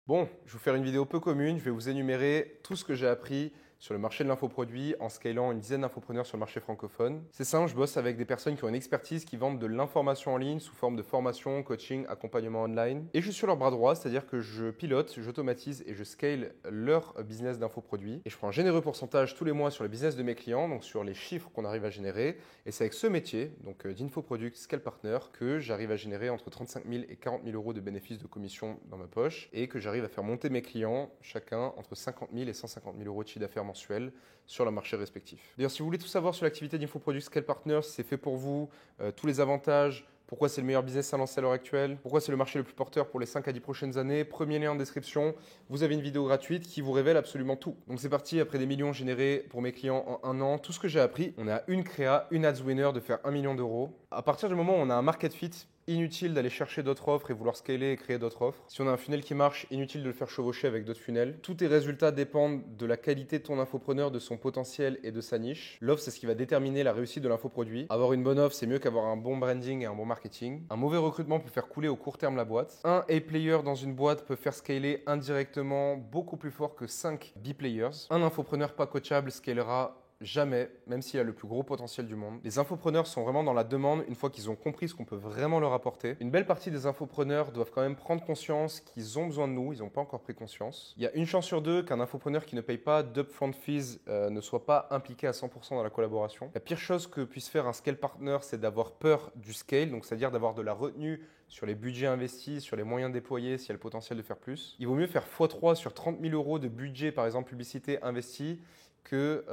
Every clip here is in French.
Bon, je vais vous faire une vidéo peu commune. Je vais vous énumérer tout ce que j'ai appris sur le marché de l'infoproduit en scalant une dizaine d'infopreneurs sur le marché francophone. C'est simple, je bosse avec des personnes qui ont une expertise, qui vendent de l'information en ligne sous forme de formation, coaching, accompagnement online. Et je suis sur leur bras droit, c'est-à-dire que je pilote, j'automatise et je scale leur business d'infoproduit. Et je prends un généreux pourcentage tous les mois sur le business de mes clients, donc sur les chiffres qu'on arrive à générer. Et c'est avec ce métier, donc d'infoproduct scale partner, que j'arrive à générer entre 35 000 et 40 000 euros de bénéfices de commission dans ma poche et que j'arrive à faire monter mes clients, chacun entre 50 000 et 150 000 euros de chiffre d'affaires mensuel sur leur marché respectif. D'ailleurs, si vous voulez tout savoir sur l'activité d'Infoproduct Scale Partner, si c'est fait pour vous, tous les avantages, pourquoi c'est le meilleur business à lancer à l'heure actuelle, pourquoi c'est le marché le plus porteur pour les 5 à 10 prochaines années, premier lien en description, vous avez une vidéo gratuite qui vous révèle absolument tout. Donc c'est parti, après des millions générés pour mes clients en un an, tout ce que j'ai appris, on a une créa, une ads winner de faire 1 million d'euros. À partir du moment où on a un market fit, inutile d'aller chercher d'autres offres et vouloir scaler et créer d'autres offres. Si on a un funnel qui marche, inutile de le faire chevaucher avec d'autres funnels. Tous tes résultats dépendent de la qualité de ton infopreneur, de son potentiel et de sa niche. L'offre, c'est ce qui va déterminer la réussite de l'infoproduit. Avoir une bonne offre, c'est mieux qu'avoir un bon branding et un bon marketing. Un mauvais recrutement peut faire couler au court terme la boîte. Un A-player dans une boîte peut faire scaler indirectement beaucoup plus fort que 5 B-players. Un infopreneur pas coachable scalera jamais, même s'il a le plus gros potentiel du monde. Les infopreneurs sont vraiment dans la demande une fois qu'ils ont compris ce qu'on peut vraiment leur apporter. Une belle partie des infopreneurs doivent quand même prendre conscience qu'ils ont besoin de nous, ils n'ont pas encore pris conscience. Il y a une chance sur deux qu'un infopreneur qui ne paye pas d'upfront fees ne soit pas impliqué à 100% dans la collaboration. La pire chose que puisse faire un scale partner, c'est d'avoir peur du scale, donc c'est-à-dire d'avoir de la retenue sur les budgets investis, sur les moyens déployés, s'il y a le potentiel de faire plus. Il vaut mieux faire x3 sur 30 000 euros de budget, par exemple publicité investi, que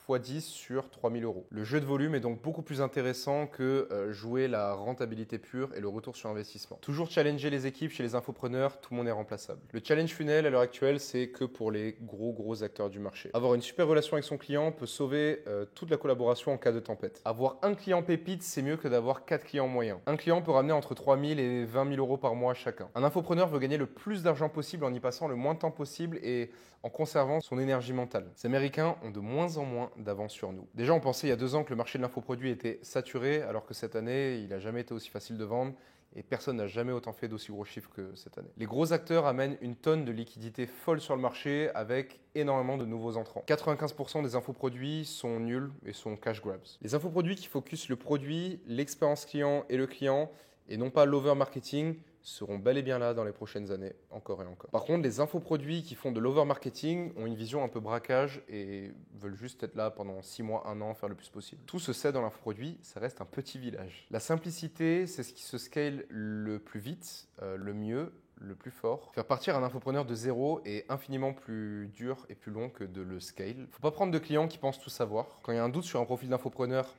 x10 sur 3 000 euros. Le jeu de volume est donc beaucoup plus intéressant que jouer la rentabilité pure et le retour sur investissement. Toujours challenger les équipes chez les infopreneurs, tout le monde est remplaçable. Le challenge funnel à l'heure actuelle, c'est que pour les gros acteurs du marché. Avoir une super relation avec son client peut sauver toute la collaboration en cas de tempête. Avoir un client pépite, c'est mieux que d'avoir 4 clients moyens. Un client peut ramener entre 3 000 et 20 000 euros par mois chacun. Un infopreneur veut gagner le plus d'argent possible en y passant le moins de temps possible et en conservant son énergie mentale. Les Américains ont de moins en moins d'avance sur nous. Déjà, on pensait il y a 2 ans que le marché de l'infoproduit était saturé, alors que cette année, il n'a jamais été aussi facile de vendre et personne n'a jamais autant fait d'aussi gros chiffres que cette année. Les gros acteurs amènent une tonne de liquidités folle sur le marché avec énormément de nouveaux entrants. 95% des infoproduits sont nuls et sont cash grabs. Les infoproduits qui focusent le produit, l'expérience client et non pas l'over-marketing seront bel et bien là dans les prochaines années, encore et encore. Par contre, les infoproduits qui font de l'over-marketing ont une vision un peu braquage et veulent juste être là pendant 6 mois, 1 an, faire le plus possible. Tout se sait dans l'infoproduit, ça reste un petit village. La simplicité, c'est ce qui se scale le plus vite, le mieux, le plus fort. Faire partir un infopreneur de zéro est infiniment plus dur et plus long que de le scale. Faut pas prendre de clients qui pensent tout savoir. Quand il y a un doute sur un profil d'infopreneur,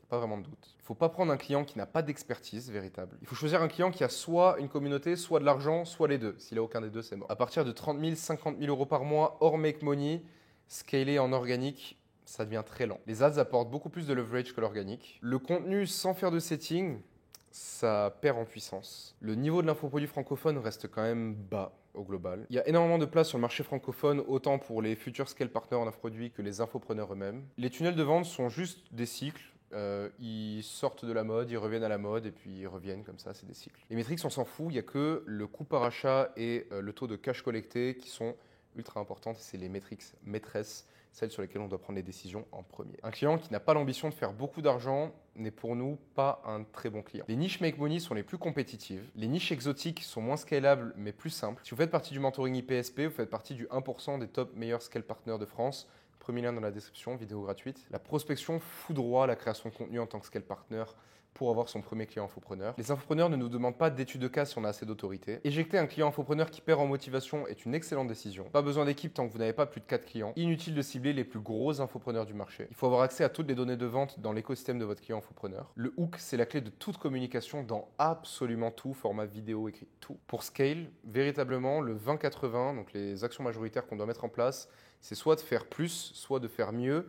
pas vraiment de doute. Il ne faut pas prendre un client qui n'a pas d'expertise véritable. Il faut choisir un client qui a soit une communauté, soit de l'argent, soit les deux. S'il n'a aucun des deux, c'est mort. À partir de 30 000, 50 000 euros par mois, hors make money, scaler en organique, ça devient très lent. Les ads apportent beaucoup plus de leverage que l'organique. Le contenu sans faire de setting, ça perd en puissance. Le niveau de l'infoproduit francophone reste quand même bas au global. Il y a énormément de place sur le marché francophone, autant pour les futurs scale partners en infoproduit que les infopreneurs eux-mêmes. Les tunnels de vente sont juste des cycles. Ils sortent de la mode, ils reviennent à la mode et puis ils reviennent comme ça, c'est des cycles. Les métriques, on s'en fout, il n'y a que le coût par achat et le taux de cash collecté qui sont ultra importantes. C'est les métriques maîtresses, celles sur lesquelles on doit prendre les décisions en premier. Un client qui n'a pas l'ambition de faire beaucoup d'argent n'est pour nous pas un très bon client. Les niches make money sont les plus compétitives. Les niches exotiques sont moins scalables mais plus simples. Si vous faites partie du mentoring IPSP, vous faites partie du 1% des top meilleurs scale partners de France. Premier lien dans la description, vidéo gratuite. La prospection foudroie la création de contenu en tant que scale partner pour avoir son premier client infopreneur. Les infopreneurs ne nous demandent pas d'études de cas si on a assez d'autorité. Éjecter un client infopreneur qui perd en motivation est une excellente décision. Pas besoin d'équipe tant que vous n'avez pas plus de 4 clients. Inutile de cibler les plus gros infopreneurs du marché. Il faut avoir accès à toutes les données de vente dans l'écosystème de votre client infopreneur. Le hook, c'est la clé de toute communication dans absolument tout, format vidéo, écrit, tout. Pour scale, véritablement, le 20-80, donc les actions majoritaires qu'on doit mettre en place, c'est soit de faire plus, soit de faire mieux,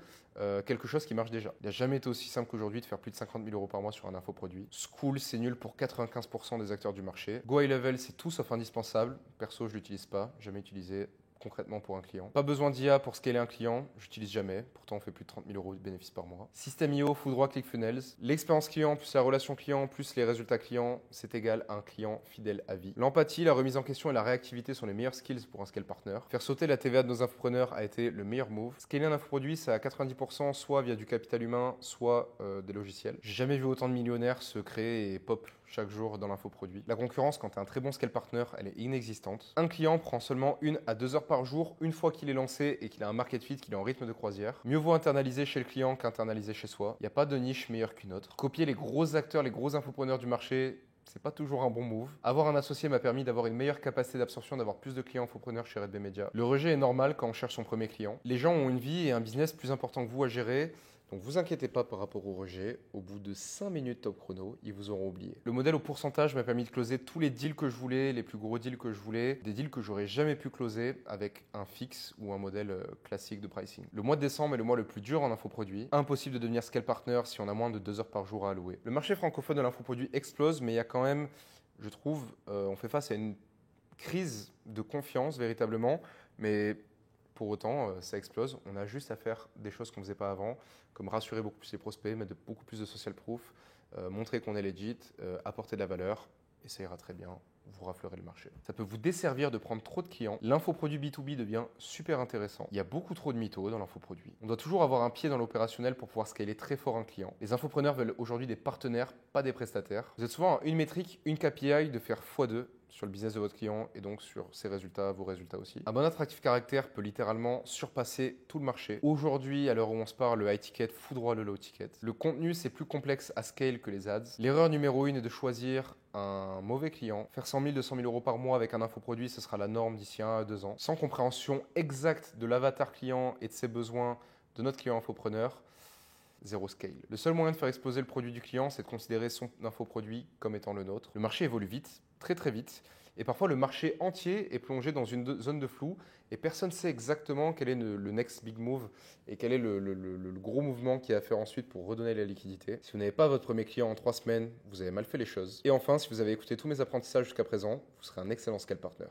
quelque chose qui marche déjà. Il n'a jamais été aussi simple qu'aujourd'hui de faire plus de 50 000 euros par mois sur un infoproduit. School, c'est nul pour 95% des acteurs du marché. Go High Level, c'est tout sauf indispensable. Perso, je ne l'utilise pas, jamais utilisé. concrètement pour un client. Pas besoin d'IA pour scaler un client, j'utilise jamais, pourtant on fait plus de 30 000 euros de bénéfices par mois. Système IO, Foodroid, ClickFunnels. L'expérience client plus la relation client plus les résultats clients, c'est égal à un client fidèle à vie. L'empathie, la remise en question et la réactivité sont les meilleurs skills pour un scale partner. Faire sauter la TVA de nos infopreneurs a été le meilleur move. Scaler un infoproduit, c'est à 90% soit via du capital humain, soit des logiciels. J'ai jamais vu autant de millionnaires se créer et pop chaque jour dans l'infoproduit. La concurrence, quand tu as un très bon scale partner, elle est inexistante. Un client prend seulement 1 à 2 heures par jour, une fois qu'il est lancé et qu'il a un market fit, qu'il est en rythme de croisière. Mieux vaut internaliser chez le client qu'internaliser chez soi. Il n'y a pas de niche meilleure qu'une autre. Copier les gros acteurs, les gros infopreneurs du marché, c'est pas toujours un bon move. Avoir un associé m'a permis d'avoir une meilleure capacité d'absorption, d'avoir plus de clients infopreneurs chez Red Bay Media. Le rejet est normal quand on cherche son premier client. Les gens ont une vie et un business plus important que vous à gérer. Donc vous inquiétez pas par rapport au rejet, au bout de 5 minutes top chrono, ils vous auront oublié. Le modèle au pourcentage m'a permis de closer tous les deals que je voulais, les plus gros deals que je voulais, des deals que j'aurais jamais pu closer avec un fixe ou un modèle classique de pricing. Le mois de décembre est le mois le plus dur en infoproduit. Impossible de devenir scale partner si on a moins de 2 heures par jour à allouer. Le marché francophone de l'infoproduit explose, mais il y a quand même, je trouve, on fait face à une crise de confiance véritablement, mais pour autant, ça explose. On a juste à faire des choses qu'on ne faisait pas avant, comme rassurer beaucoup plus les prospects, mettre beaucoup plus de social proof, montrer qu'on est legit, apporter de la valeur, et ça ira très bien. Vous raflerez le marché. Ça peut vous desservir de prendre trop de clients. L'infoproduit B2B devient super intéressant. Il y a beaucoup trop de mythos dans l'infoproduit. On doit toujours avoir un pied dans l'opérationnel pour pouvoir scaler très fort un client. Les infopreneurs veulent aujourd'hui des partenaires, pas des prestataires. Vous êtes souvent à une métrique, une KPI de faire x2 sur le business de votre client et donc sur ses résultats, vos résultats aussi. Un bon attractif caractère peut littéralement surpasser tout le marché. Aujourd'hui, à l'heure où on se parle, le high ticket fout droit le low ticket. Le contenu, c'est plus complexe à scale que les ads. L'erreur numéro 1 est de choisir un mauvais client. Faire 100 000, 200 000 euros par mois avec un infoproduit, ce sera la norme d'ici 1 à 2 ans. Sans compréhension exacte de l'avatar client et de ses besoins de notre client infopreneur, zéro scale. Le seul moyen de faire exploser le produit du client, c'est de considérer son infoproduit comme étant le nôtre. Le marché évolue vite, très très vite, et parfois le marché entier est plongé dans une zone de flou et personne ne sait exactement quel est le next big move et quel est le gros mouvement qu'il y a à faire ensuite pour redonner la liquidité. Si vous n'avez pas votre premier client en 3 semaines, vous avez mal fait les choses. Et enfin, si vous avez écouté tous mes apprentissages jusqu'à présent, vous serez un excellent scale partner.